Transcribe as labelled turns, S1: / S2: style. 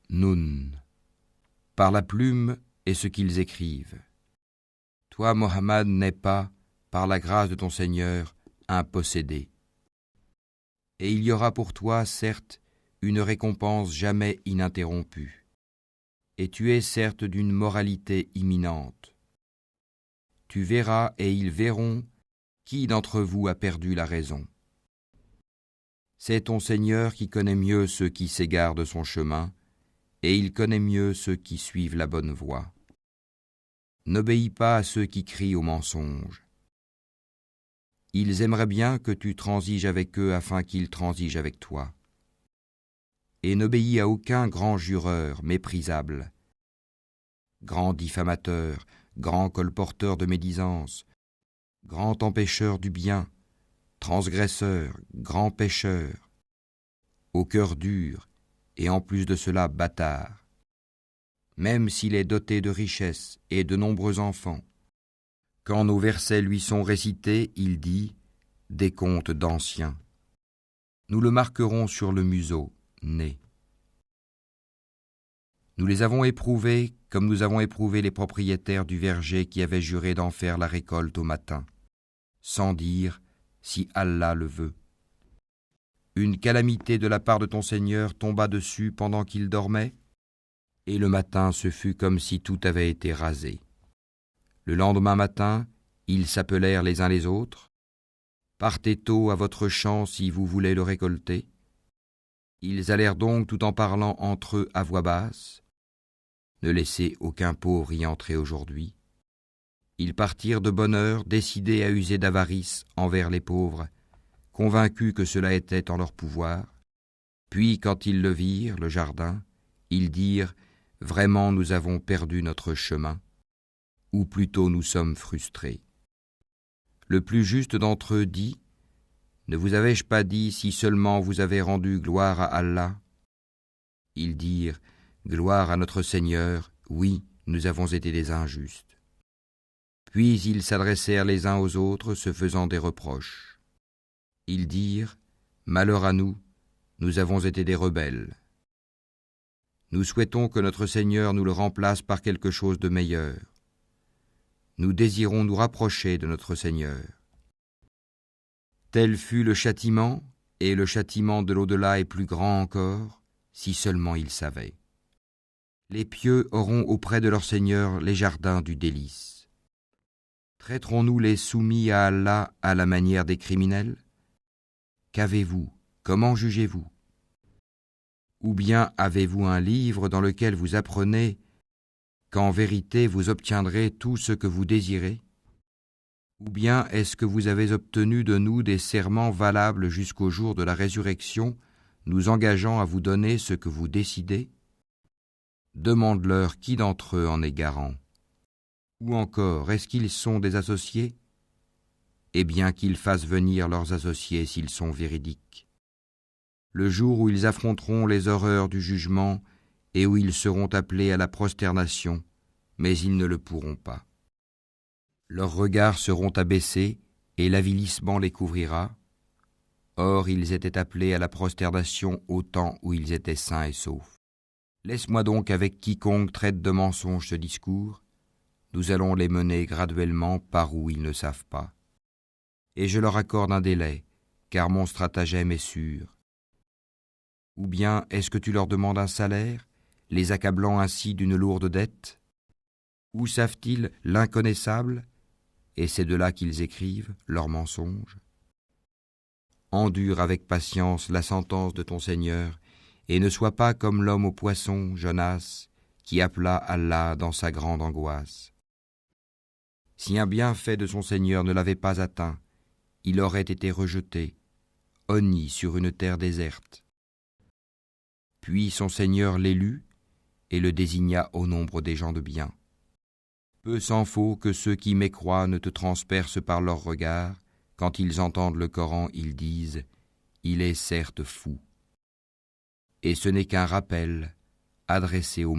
S1: Nun. Par la plume et ce qu'ils écrivent. Toi, Mohammed, n'es pas, par la grâce de ton Seigneur, un possédé. Et il y aura pour toi, certes, une récompense jamais ininterrompue. Et tu es certes d'une moralité imminente. Tu verras et ils verront qui d'entre vous a perdu la raison. C'est ton Seigneur qui connaît mieux ceux qui s'égarent de son chemin, et il connaît mieux ceux qui suivent la bonne voie. N'obéis pas à ceux qui crient au mensonge. Ils aimeraient bien que tu transiges avec eux afin qu'ils transigent avec toi. Et n'obéis à aucun grand jureur méprisable, grand diffamateur, grand colporteur de médisance, grand empêcheur du bien, transgresseur, grand pécheur, au cœur dur, et en plus de cela bâtard. Même s'il est doté de richesses et de nombreux enfants, quand nos versets lui sont récités, il dit des contes d'anciens. Nous le marquerons sur le museau, nez. Nous les avons éprouvés comme nous avons éprouvé les propriétaires du verger qui avaient juré d'en faire la récolte au matin, sans dire si Allah le veut. Une calamité de la part de ton Seigneur tomba dessus pendant qu'il dormait, et le matin ce fut comme si tout avait été rasé. Le lendemain matin, ils s'appelèrent les uns les autres. Partez tôt à votre champ si vous voulez le récolter. Ils allèrent donc tout en parlant entre eux à voix basse. Ne laissez aucun pauvre y entrer aujourd'hui. Ils partirent de bonne heure, décidés à user d'avarice envers les pauvres, convaincus que cela était en leur pouvoir. Puis, quand ils le virent, le jardin, ils dirent « Vraiment, nous avons perdu notre chemin, ou plutôt nous sommes frustrés. » Le plus juste d'entre eux dit « Ne vous avais-je pas dit si seulement vous avez rendu gloire à Allah ?» Ils dirent « Gloire à notre Seigneur, oui, nous avons été des injustes. » Puis ils s'adressèrent les uns aux autres, se faisant des reproches. Ils dirent « Malheur à nous, nous avons été des rebelles. Nous souhaitons que notre Seigneur nous le remplace par quelque chose de meilleur. Nous désirons nous rapprocher de notre Seigneur. » Tel fut le châtiment, et le châtiment de l'au-delà est plus grand encore, si seulement ils savaient. Les pieux auront auprès de leur Seigneur les jardins du délice. Traiterons-nous les soumis à Allah à la manière des criminels ? Qu'avez-vous ? Comment jugez-vous ? Ou bien avez-vous un livre dans lequel vous apprenez qu'en vérité vous obtiendrez tout ce que vous désirez ? Ou bien est-ce que vous avez obtenu de nous des serments valables jusqu'au jour de la résurrection, nous engageant à vous donner ce que vous décidez ? Demande-leur qui d'entre eux en est garant. Ou encore, est-ce qu'ils sont des associés ? Eh bien qu'ils fassent venir leurs associés s'ils sont véridiques. Le jour où ils affronteront les horreurs du jugement et où ils seront appelés à la prosternation, mais ils ne le pourront pas. Leurs regards seront abaissés et l'avilissement les couvrira. Or, ils étaient appelés à la prosternation au temps où ils étaient sains et saufs. Laisse-moi donc avec quiconque traite de mensonge ce discours. Nous allons les mener graduellement par où ils ne savent pas. Et je leur accorde un délai, car mon stratagème est sûr. Ou bien est-ce que tu leur demandes un salaire, les accablant ainsi d'une lourde dette ? Où savent-ils l'inconnaissable ? Et c'est de là qu'ils écrivent leurs mensonges. Endure avec patience la sentence de ton Seigneur, et ne sois pas comme l'homme au poisson, Jonas, qui appela Allah dans sa grande angoisse. Si un bienfait de son Seigneur ne l'avait pas atteint, il aurait été rejeté, honni sur une terre déserte. Puis son Seigneur l'élut et le désigna au nombre des gens de bien. Peu s'en faut que ceux qui mécroient ne te transpercent par leurs regards. Quand ils entendent le Coran, ils disent « Il est certes fou ». Et ce n'est qu'un rappel adressé aux